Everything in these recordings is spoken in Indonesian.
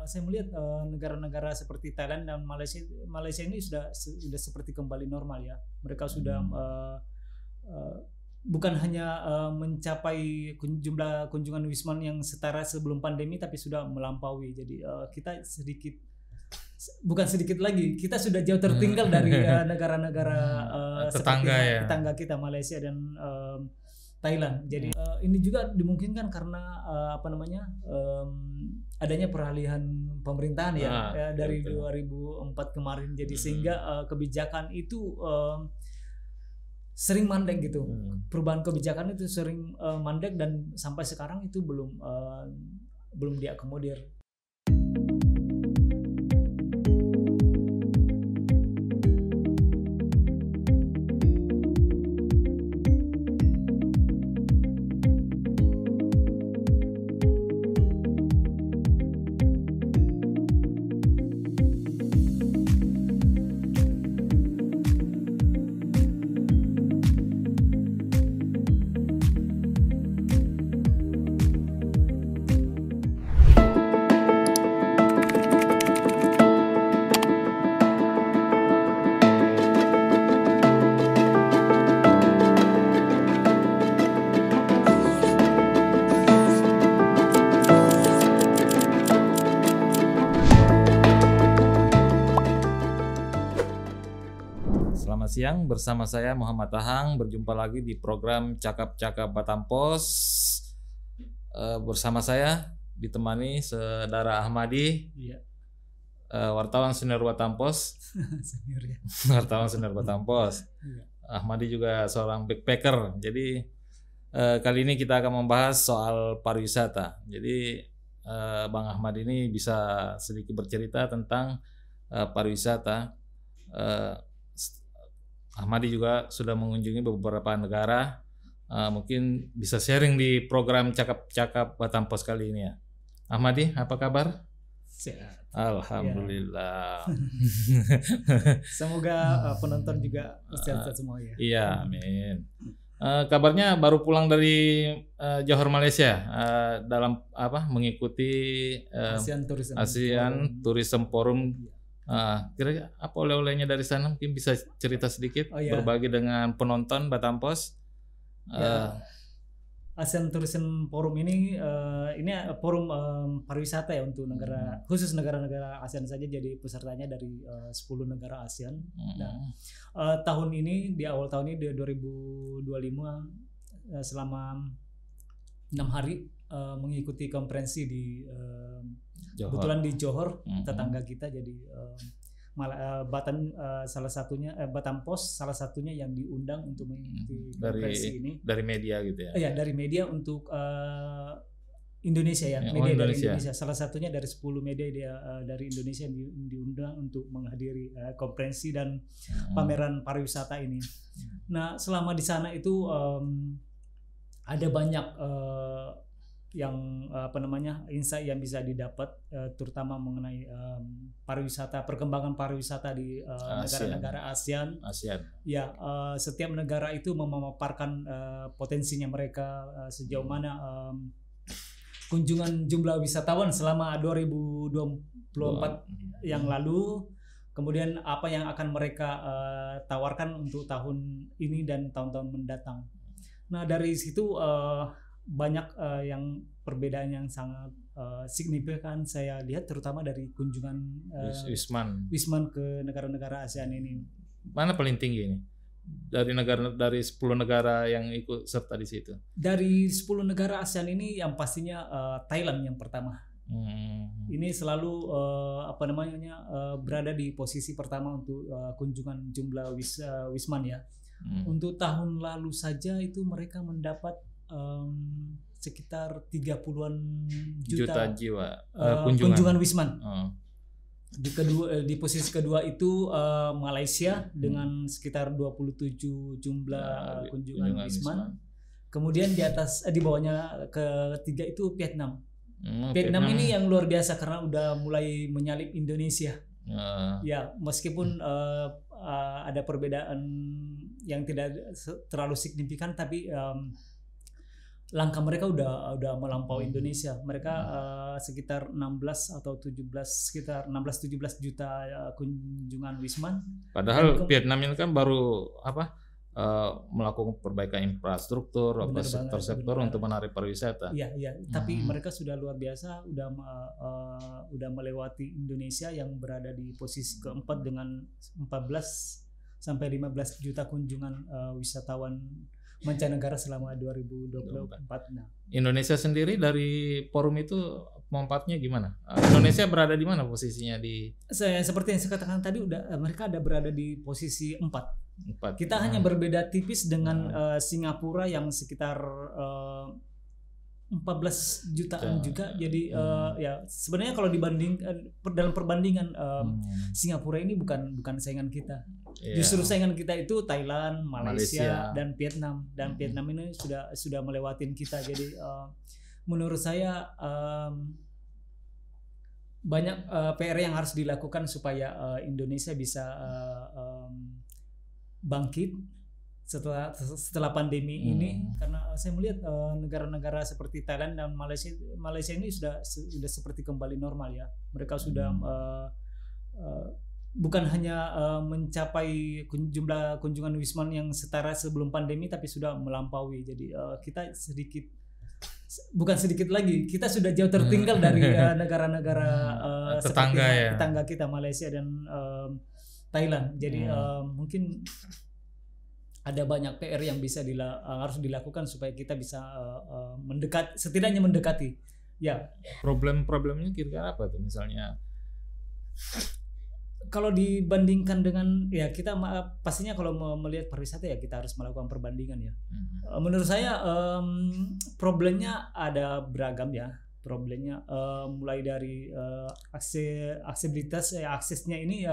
saya melihat negara-negara seperti Thailand dan Malaysia ini sudah seperti kembali normal ya. Mereka sudah bukan hanya mencapai jumlah kunjungan wisman yang setara sebelum pandemi, tapi sudah melampaui. Jadi kita bukan sedikit lagi, kita sudah jauh tertinggal dari negara-negara tetangga seperti ya. tetangga kita Malaysia dan Thailand. Jadi ini juga dimungkinkan karena adanya peralihan pemerintahan ya dari betul. 2004 kemarin. Jadi sehingga kebijakan itu sering mandek gitu. Perubahan kebijakan itu sering mandek dan sampai sekarang itu belum diakomodir. Selamat siang, bersama saya Muhammad Ahang, berjumpa lagi di program Cakap-Cakap Batam Pos. Bersama saya ditemani saudara Ahmadi, wartawan senior Batam Pos. Senior ya. Wartawan senior Batam Pos. Ahmadi juga seorang backpacker. Jadi kali ini kita akan membahas soal pariwisata. Jadi Bang Ahmadi ini bisa sedikit bercerita tentang pariwisata. Ahmadi juga sudah mengunjungi beberapa negara, mungkin bisa sharing di program Cakap-Cakap Batam Pos kali ini ya. Ahmadi, apa kabar? Sehat. Alhamdulillah. Semoga penonton juga sehat semua ya. Iya, amin. Kabarnya baru pulang dari Johor, Malaysia, dalam mengikuti ASEAN Tourism Forum. Kira-kira apa oleh-olehnya dari sana, mungkin bisa cerita sedikit, berbagi dengan penonton Batam Pos. ASEAN Tourism Forum ini forum pariwisata ya untuk negara, khusus negara-negara ASEAN saja, jadi pesertanya dari 10 negara ASEAN. Nah, tahun ini, di awal tahun ini di 2025 selama 6 hari mengikuti konferensi di kebetulan di Johor, tetangga kita. Jadi Batam salah satunya Batam Pos salah satunya yang diundang untuk mengikuti konferensi ini dari media gitu ya. Iya, dari media untuk Indonesia ya, media dari Indonesia. Salah satunya dari 10 media dari Indonesia yang diundang untuk menghadiri konferensi dan pameran pariwisata ini. Nah, selama di sana itu ada banyak yang insight yang bisa didapat, terutama mengenai pariwisata, perkembangan pariwisata di negara-negara ASEAN. Ya, setiap negara itu memaparkan potensinya mereka, sejauh mana kunjungan jumlah wisatawan selama 2024 yang lalu, kemudian apa yang akan mereka tawarkan untuk tahun ini dan tahun-tahun mendatang. Nah, dari situ banyak yang perbedaan yang sangat signifikan saya lihat, terutama dari kunjungan wisman ke negara-negara ASEAN ini. Mana paling tinggi ini? Dari 10 negara yang ikut serta di situ. Dari 10 negara ASEAN ini yang pastinya Thailand yang pertama. Ini selalu berada di posisi pertama untuk kunjungan jumlah wisman ya. Untuk tahun lalu saja itu mereka mendapat sekitar 30-an juta jiwa kunjungan wisman. Di posisi kedua itu Malaysia dengan sekitar 27 jumlah kunjungan wisman. Kemudian di bawahnya ketiga itu Vietnam. Vietnam ini yang luar biasa karena udah mulai menyalip Indonesia. Ya, meskipun ada perbedaan yang tidak terlalu signifikan, tapi langkah mereka udah melampaui Indonesia. Mereka sekitar 16 atau 17 sekitar 16-17 juta kunjungan wisman. Padahal Vietnam ini kan baru melakukan perbaikan infrastruktur sektor-sektor untuk menarik pariwisata. Iya. Tapi mereka sudah luar biasa, udah melewati Indonesia yang berada di posisi keempat dengan 14 sampai 15 juta kunjungan wisatawan mancanegara selama 2024. Nah, Indonesia sendiri dari forum itu memanfaatnya gimana? Indonesia berada di mana posisinya di? Seperti yang saya katakan tadi, mereka ada berada di posisi 4. Kita hanya berbeda tipis dengan Singapura yang sekitar 14 jutaan juga. Jadi ya sebenarnya kalau dibanding dalam perbandingan Singapura ini bukan saingan kita. Justru saingan kita itu Thailand, Malaysia dan Vietnam. Dan Vietnam ini sudah melewatin kita. Jadi menurut saya banyak PR yang harus dilakukan supaya Indonesia bisa bangkit setelah pandemi ini, karena saya melihat negara-negara seperti Thailand dan Malaysia ini sudah seperti kembali normal ya. Mereka sudah bukan hanya mencapai jumlah kunjungan wisman yang setara sebelum pandemi, tapi sudah melampaui. Jadi kita bukan sedikit lagi, kita sudah jauh tertinggal dari negara-negara tetangga kita, Malaysia dan Thailand. Jadi mungkin ada banyak PR yang bisa harus dilakukan supaya kita bisa setidaknya mendekati. Ya. Problemnya kira-kira apa tuh misalnya? Kalau dibandingkan dengan kita pastinya kalau melihat pariwisata ya kita harus melakukan perbandingan ya. Menurut saya problemnya ada beragam ya. Problemnya mulai dari aksesnya ini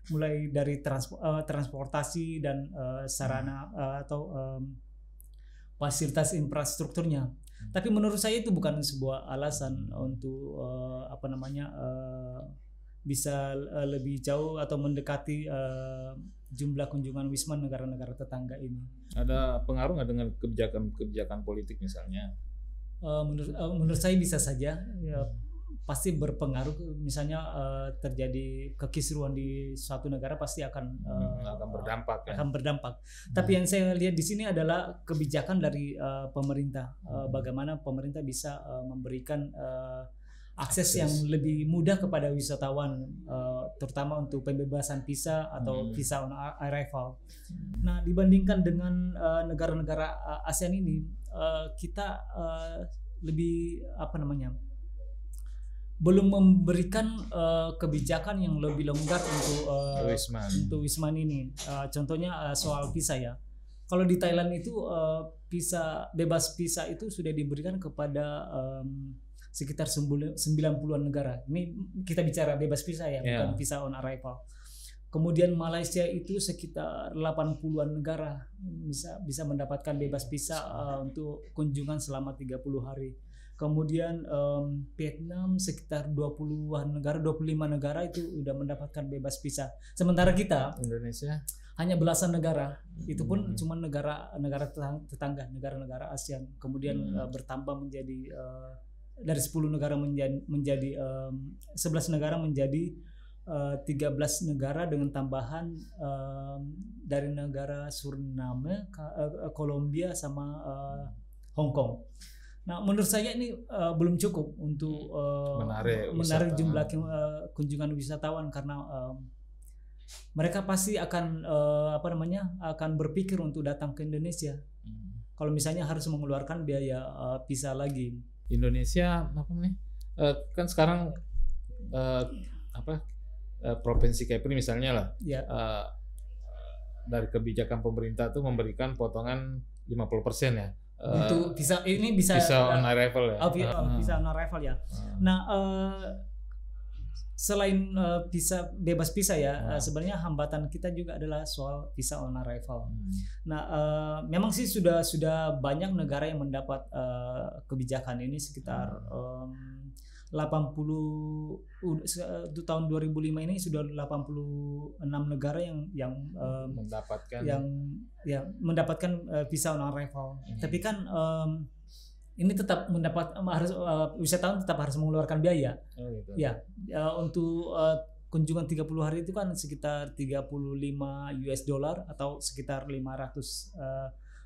mulai dari transportasi dan sarana atau fasilitas infrastrukturnya. Tapi menurut saya itu bukan sebuah alasan untuk bisa lebih jauh atau mendekati jumlah kunjungan wisman negara-negara tetangga ini. Ada pengaruh nggak dengan kebijakan politik misalnya? Menurut saya bisa saja. Ya, pasti berpengaruh. Misalnya terjadi kekisruan di suatu negara pasti akan berdampak. Akan berdampak. Tapi yang saya lihat di sini adalah kebijakan dari pemerintah. Bagaimana pemerintah bisa memberikan akses yang lebih mudah kepada wisatawan, terutama untuk pembebasan visa atau visa on arrival. Nah, dibandingkan dengan negara-negara ASEAN ini, kita lebih belum memberikan kebijakan yang lebih longgar untuk wisman ini. Contohnya soal visa ya. Kalau di Thailand itu bebas visa itu sudah diberikan kepada sekitar 90-an negara. Ini kita bicara bebas visa ya, bukan visa on arrival. Kemudian Malaysia itu sekitar 80-an negara bisa mendapatkan bebas visa untuk kunjungan selama 30 hari. Kemudian Vietnam sekitar 20-an negara, 25 negara itu udah mendapatkan bebas visa. Sementara kita Indonesia hanya belasan negara. Itu pun cuma negara tetangga, negara-negara ASEAN. Kemudian bertambah menjadi dari 10 negara menjadi 11 negara menjadi 13 negara dengan tambahan dari negara Suriname, Kolombia sama Hong Kong. Nah, menurut saya ini belum cukup untuk menarik jumlah kunjungan wisatawan, karena mereka pasti akan akan berpikir untuk datang ke Indonesia. Kalau misalnya harus mengeluarkan biaya visa lagi. Indonesia kan sekarang provinsi Kepri misalnya lah, dari kebijakan pemerintah tuh memberikan potongan 50% ya. Untuk visa ini bisa on arrival ya. Visa on arrival ya. Nah, selain bebas visa ya, sebenarnya hambatan kita juga adalah soal visa on arrival. Nah, memang sih sudah banyak negara yang mendapat kebijakan ini, sekitar 80 tahun 2005 ini sudah 86 negara yang mendapatkan visa on arrival. Tapi kan ini tetap mendapat harus wisatawan tetap harus mengeluarkan biaya. Gitu. Ya, untuk kunjungan 30 hari itu kan sekitar 35 US dollar atau sekitar 500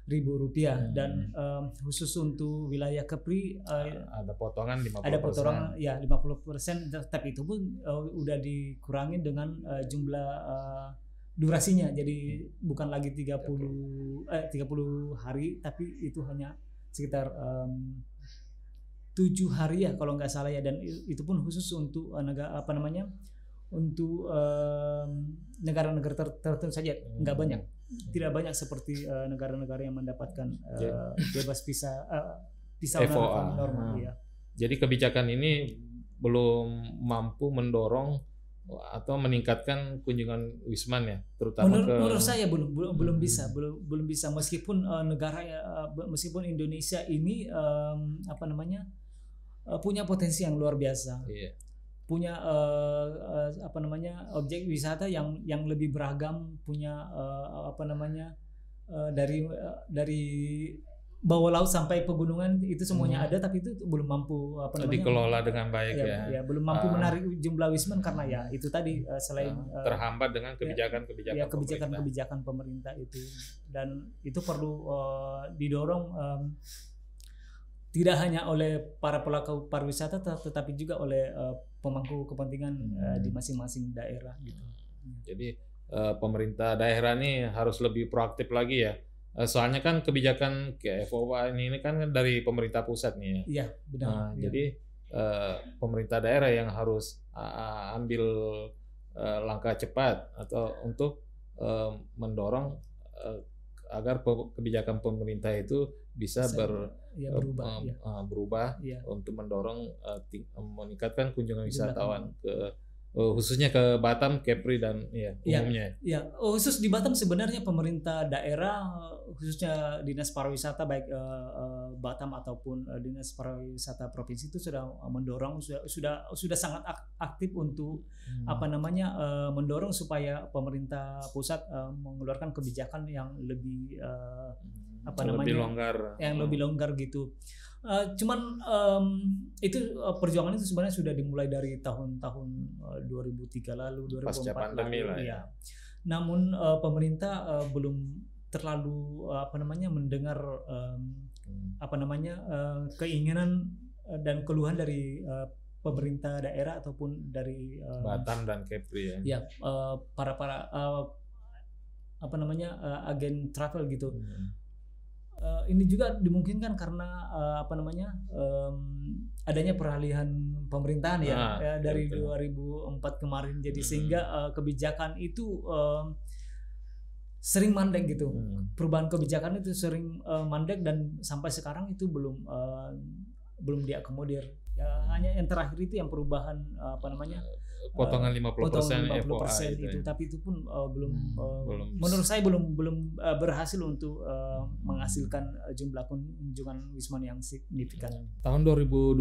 ribu rupiah. Dan khusus untuk wilayah Kepri ada potongan 50%. Ada potongan ya 50%, tapi itu pun udah dikurangin dengan jumlah durasinya. Jadi bukan lagi 30 hari, tapi itu hanya sekitar 7 hari ya kalau nggak salah ya. Dan itu pun khusus untuk untuk negara-negara tertentu saja, nggak banyak, tidak banyak seperti negara-negara yang mendapatkan bebas visa FOA. normal. Ya. Jadi kebijakan ini belum mampu mendorong atau meningkatkan kunjungan Wisman ya, terutama menurut saya belum bisa meskipun meskipun Indonesia ini punya potensi yang luar biasa. Iya. Punya objek wisata yang lebih beragam, punya dari bawah laut sampai pegunungan itu semuanya ada, tapi itu belum mampu dikelola dengan baik ya belum mampu menarik jumlah wisman karena ya itu tadi selain terhambat dengan kebijakan pemerintah itu. Dan itu perlu didorong tidak hanya oleh para pelaku pariwisata tetapi juga oleh pemangku kepentingan di masing-masing daerah gitu. Jadi pemerintah daerah ini harus lebih proaktif lagi ya. Soalnya kan kebijakan FOA ini kan dari pemerintah pusat nih ya. Iya, benar. Jadi pemerintah daerah yang harus ambil langkah cepat atau untuk mendorong agar kebijakan pemerintah itu bisa berubah untuk mendorong meningkatkan kunjungan wisatawan khususnya ke Batam, Kepri dan umumnya. Ya, khusus di Batam sebenarnya pemerintah daerah khususnya Dinas Pariwisata baik Batam ataupun Dinas Pariwisata Provinsi itu sudah mendorong sudah sangat aktif untuk mendorong supaya pemerintah pusat mengeluarkan kebijakan yang lebih lebih longgar gitu. Cuman itu perjuangan itu sebenarnya sudah dimulai dari tahun-tahun 2003 lalu, 2004 lalu ya. Namun pemerintah belum terlalu mendengar keinginan dan keluhan dari pemerintah daerah ataupun dari Batam dan Kepri ya. Ya, para agen travel gitu. Ini juga dimungkinkan karena adanya peralihan pemerintahan dari 2004 kemarin, jadi sehingga kebijakan itu sering mandek gitu. Perubahan kebijakan itu sering mandek dan sampai sekarang itu belum diakomodir. Ya, hanya yang terakhir itu yang perubahan potongan 50% itu, tapi itu pun belum menurut saya belum berhasil untuk menghasilkan jumlah kunjungan wisman yang signifikan. Tahun 2025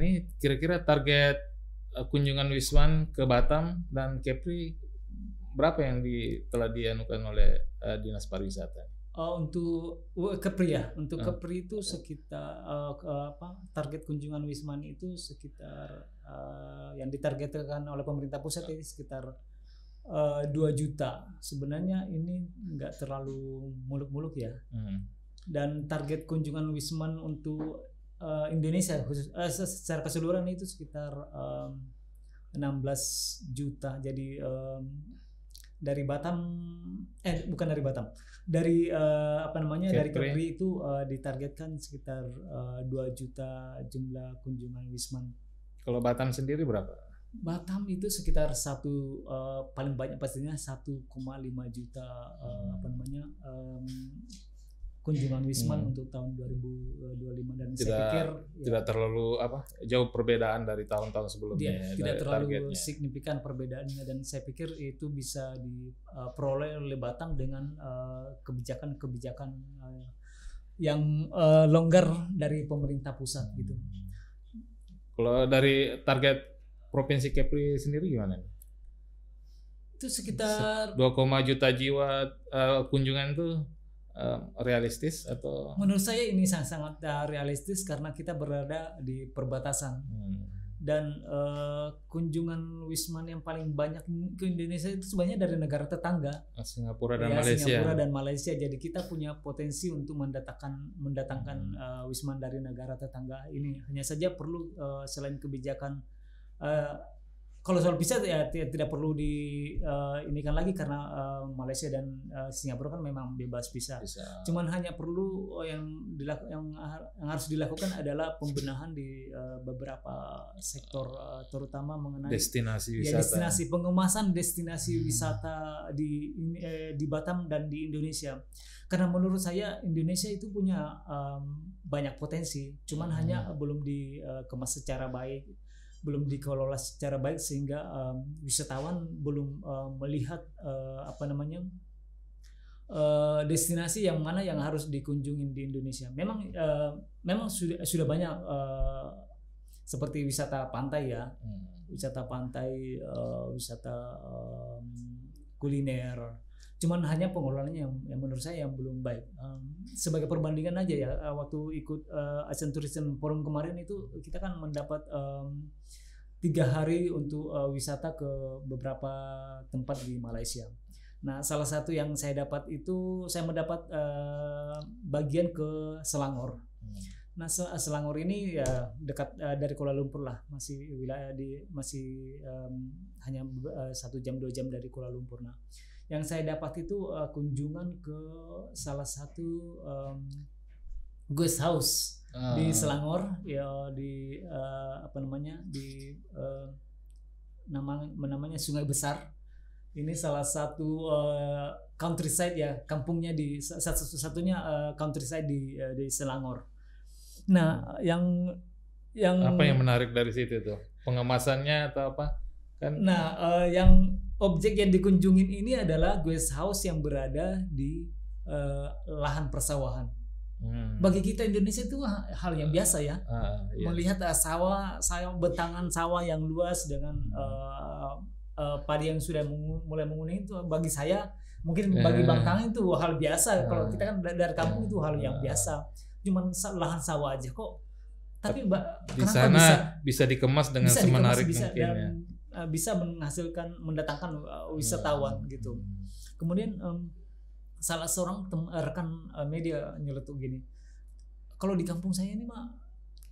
ini kira-kira target kunjungan wisman ke Batam dan Kepri berapa yang telah dianukan oleh Dinas Pariwisata? Untuk Kepri ya, untuk Kepri itu sekitar target kunjungan wisman itu sekitar yang ditargetkan oleh pemerintah pusat ini sekitar 2 juta. Sebenarnya ini nggak terlalu muluk-muluk ya. Dan target kunjungan wisman untuk Indonesia khusus secara keseluruhan itu sekitar 16 juta. Jadi dari Batam bukan dari Batam, dari dari Kepri itu ditargetkan sekitar 2 juta jumlah kunjungan wisman. Kalau Batam sendiri berapa? Batam itu sekitar paling banyak pastinya 1,5 juta kunjungan wisman untuk tahun 2025, dan saya pikir tidak terlalu jauh perbedaan dari tahun-tahun sebelumnya. Tidak terlalu signifikan perbedaannya, dan saya pikir itu bisa diperoleh oleh Batam dengan kebijakan-kebijakan yang longgar dari pemerintah pusat gitu. Kalau dari target Provinsi Kepri sendiri gimana? Itu sekitar 2, juta jiwa kunjungan itu realistis atau? Menurut saya ini sangat realistis karena kita berada di perbatasan. Dan kunjungan Wisman yang paling banyak ke Indonesia itu sebenarnya dari negara tetangga, Singapura dan Malaysia. Singapura dan Malaysia. Jadi kita punya potensi untuk mendatangkan Wisman dari negara tetangga ini. Hanya saja perlu selain kebijakan, kalau soal visa ya tidak perlu inikan lagi karena Malaysia dan Singapura kan memang bebas visa. Cuman hanya perlu yang harus dilakukan adalah pembenahan di beberapa sektor, terutama mengenai destinasi wisata. Pengemasan destinasi wisata di Batam dan di Indonesia. Karena menurut saya Indonesia itu punya banyak potensi, cuman hanya belum dikemas secara baik, belum dikelola secara baik sehingga wisatawan belum melihat destinasi yang mana yang harus dikunjungi di Indonesia. Memang sudah banyak seperti wisata pantai ya, wisata pantai, wisata kuliner. Cuman hanya pengelolaannya yang menurut saya yang belum baik. Sebagai perbandingan aja ya, waktu ikut Asian Tourism Forum kemarin itu kita kan mendapat 3 hari untuk wisata ke beberapa tempat di Malaysia. Nah, salah satu yang saya dapat itu saya mendapat bagian ke Selangor. Nah, Selangor ini ya dekat dari Kuala Lumpur lah, masih wilayah hanya 1 jam 2 jam dari Kuala Lumpur. Nah, yang saya dapat itu kunjungan ke salah satu guest house di Selangor ya, di namanya Sungai Besar. Ini salah satu countryside ya, kampungnya di satu-satunya countryside di Selangor. Nah, yang apa yang menarik dari situ tuh? Pengemasannya atau apa? Kan yang objek yang dikunjungin ini adalah guest house yang berada di lahan persawahan. Bagi kita Indonesia itu hal yang biasa ya, melihat sawah, bentangan sawah yang luas dengan padi yang sudah mulai menguning, itu bagi saya, mungkin bagi Bang Tang itu hal biasa. Kalau kita kan dari kampung itu hal yang biasa. Cuman lahan sawah aja kok. Tapi di sana bisa dikemas dengan semenarik mungkin ya. Bisa mendatangkan wisatawan gitu. Kemudian salah seorang rekan media nyeletuk gini, kalau di kampung saya ini mah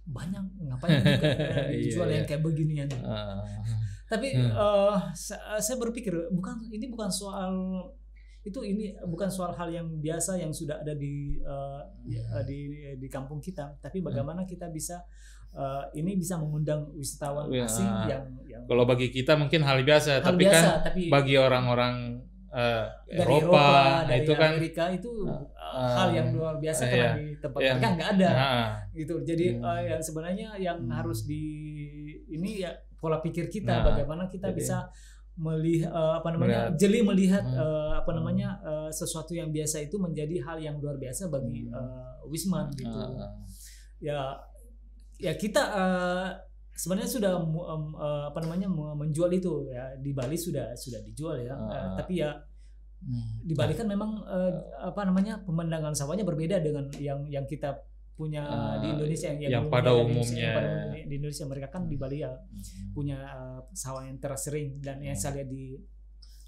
banyak, ngapain juga dijual yang kayak beginian. Tapi saya berpikir ini bukan soal itu, ini bukan soal hal yang biasa yang sudah ada di kampung kita, tapi bagaimana kita bisa ini bisa mengundang wisatawan asing yang kalau bagi kita mungkin hal biasa, tapi bagi orang-orang Eropa dari itu kan Amerika itu hal yang luar biasa karena di tempat mereka nggak ada gitu. Jadi yang sebenarnya yang harus ini ya pola pikir kita, bagaimana kita bisa melihat jeli melihat sesuatu yang biasa itu menjadi hal yang luar biasa bagi Wisman gitu. Ya kita sebenarnya sudah menjual itu ya, di Bali sudah dijual ya, tapi ya di Bali kan memang pemandangan sawahnya berbeda dengan yang kita punya di Indonesia yang pada umumnya di Indonesia. Mereka kan di Bali ya punya sawah yang tersering, dan yang saya lihat di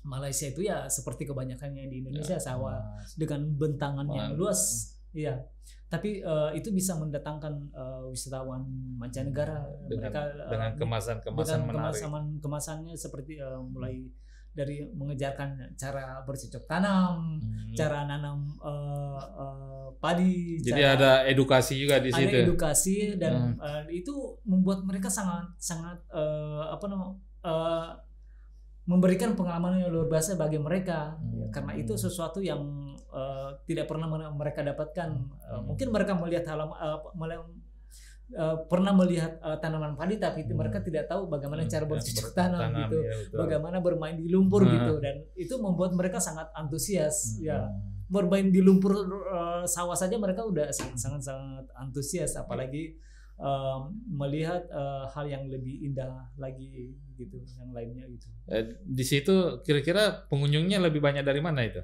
Malaysia itu ya seperti kebanyakannya di Indonesia, sawah dengan bentangan yang luas. Iya. Tapi itu bisa mendatangkan wisatawan mancanegara. Dengan kemasan menarik. Kemasannya seperti mulai dari mengejarkan cara bercocok tanam, cara nanam padi. Jadi ada edukasi juga di situ. Ada edukasi, dan itu membuat mereka sangat memberikan pengalaman yang luar biasa bagi mereka, karena itu sesuatu yang tidak pernah mereka dapatkan. Mungkin mereka pernah melihat tanaman padi, tapi mereka tidak tahu bagaimana cara bercocok tanam gitu, ya, bagaimana bermain di lumpur gitu, dan itu membuat mereka sangat antusias. Ya, bermain di lumpur sawah saja mereka udah sangat antusias, apalagi melihat hal yang lebih indah lagi gitu, yang lainnya gitu. Di situ kira-kira pengunjungnya lebih banyak dari mana itu?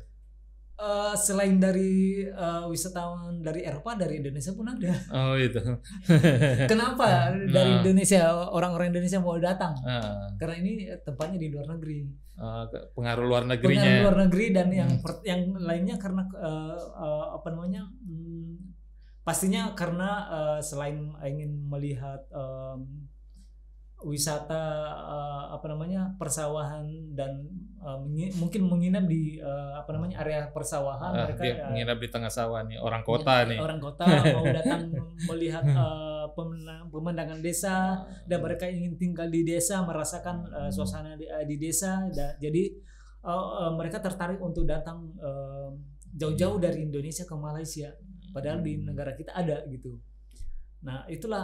Selain dari wisatawan dari Eropa, dari Indonesia pun ada. Oh itu. Kenapa dari Indonesia, orang-orang Indonesia mau datang? Karena ini tempatnya di luar negeri. Pengaruh luar negerinya. Pengaruh luar negeri dan yang lainnya karena apa namanya? Pastinya karena selain ingin melihat wisata apa namanya persawahan dan mungkin menginap di apa namanya area persawahan, mereka menginap di tengah sawah nih, orang kota nih. Orang kota mau datang melihat pemandangan desa dan mereka ingin tinggal di desa, merasakan suasana di desa. Jadi mereka tertarik untuk datang jauh-jauh dari Indonesia ke Malaysia, padahal di negara kita ada gitu. Nah, itulah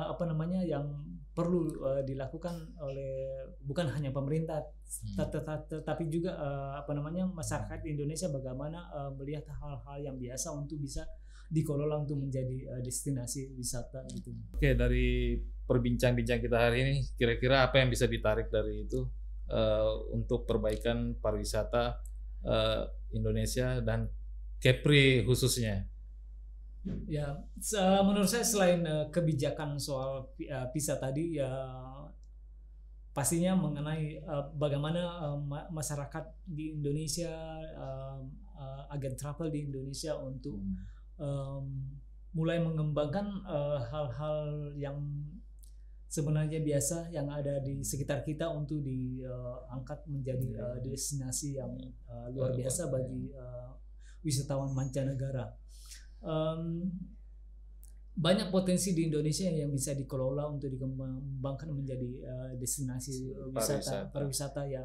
apa namanya yang perlu dilakukan oleh bukan hanya pemerintah, tetapi juga apa namanya masyarakat Indonesia, bagaimana melihat hal-hal yang biasa untuk bisa dikelola untuk menjadi destinasi wisata gitu. Oke, dari perbincang-bincang kita hari ini, kira-kira apa yang bisa ditarik dari itu untuk perbaikan pariwisata Indonesia dan Kepri khususnya? Ya, menurut saya selain kebijakan soal visa tadi, ya pastinya mengenai bagaimana masyarakat di Indonesia, agen travel di Indonesia untuk mulai mengembangkan hal-hal yang sebenarnya biasa yang ada di sekitar kita untuk diangkat menjadi destinasi yang luar biasa bagi wisatawan mancanegara. Banyak potensi di Indonesia yang bisa dikelola untuk dikembangkan menjadi destinasi pariwisata ya.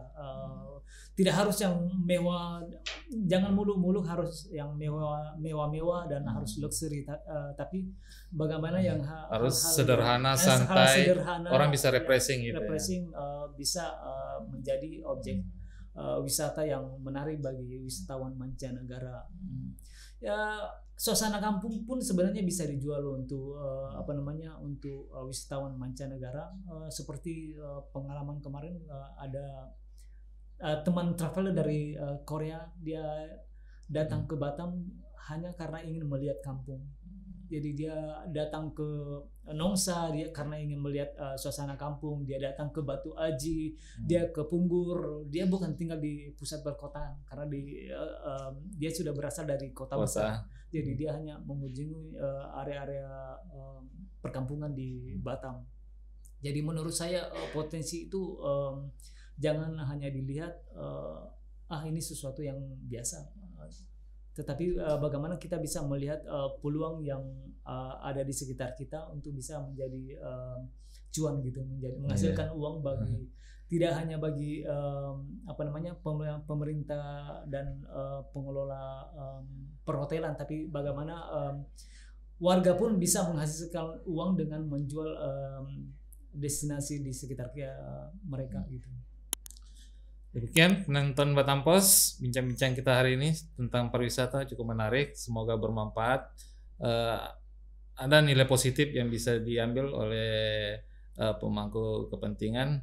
Tidak harus yang mewah, jangan mulu-mulu harus yang mewah dan harus luxury, tapi bagaimana yang harus sederhana, santai, orang bisa refreshing gitu. Bisa menjadi objek wisata yang menarik bagi wisatawan mancanegara. Ya, suasana kampung pun sebenarnya bisa dijual untuk apa namanya untuk wisatawan mancanegara. Seperti pengalaman kemarin ada teman traveler dari Korea, dia datang ke Batam hanya karena ingin melihat kampung. Jadi dia datang ke Nongsa dia karena ingin melihat suasana kampung, dia datang ke Batu Aji, dia ke Punggur, dia bukan tinggal di pusat perkotaan karena dia sudah berasal dari kota besar. Jadi dia hanya mengunjungi area-area perkampungan di Batam. Jadi menurut saya potensi itu jangan hanya dilihat ini sesuatu yang biasa, tetapi bagaimana kita bisa melihat peluang yang ada di sekitar kita untuk bisa menjadi cuan gitu, menghasilkan uang bagi tidak hanya bagi apa namanya pemerintah dan pengelola perhotelan, tapi bagaimana warga pun bisa menghasilkan uang dengan menjual destinasi di sekitar mereka gitu. Demikian penonton Batam Pos, bincang-bincang kita hari ini tentang pariwisata cukup menarik, semoga bermanfaat. Ada nilai positif yang bisa diambil oleh pemangku kepentingan.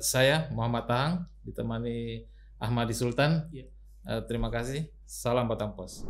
Saya Muhammad Tahang ditemani Ahmadi Sultan. Terima kasih. Salam Batam Pos.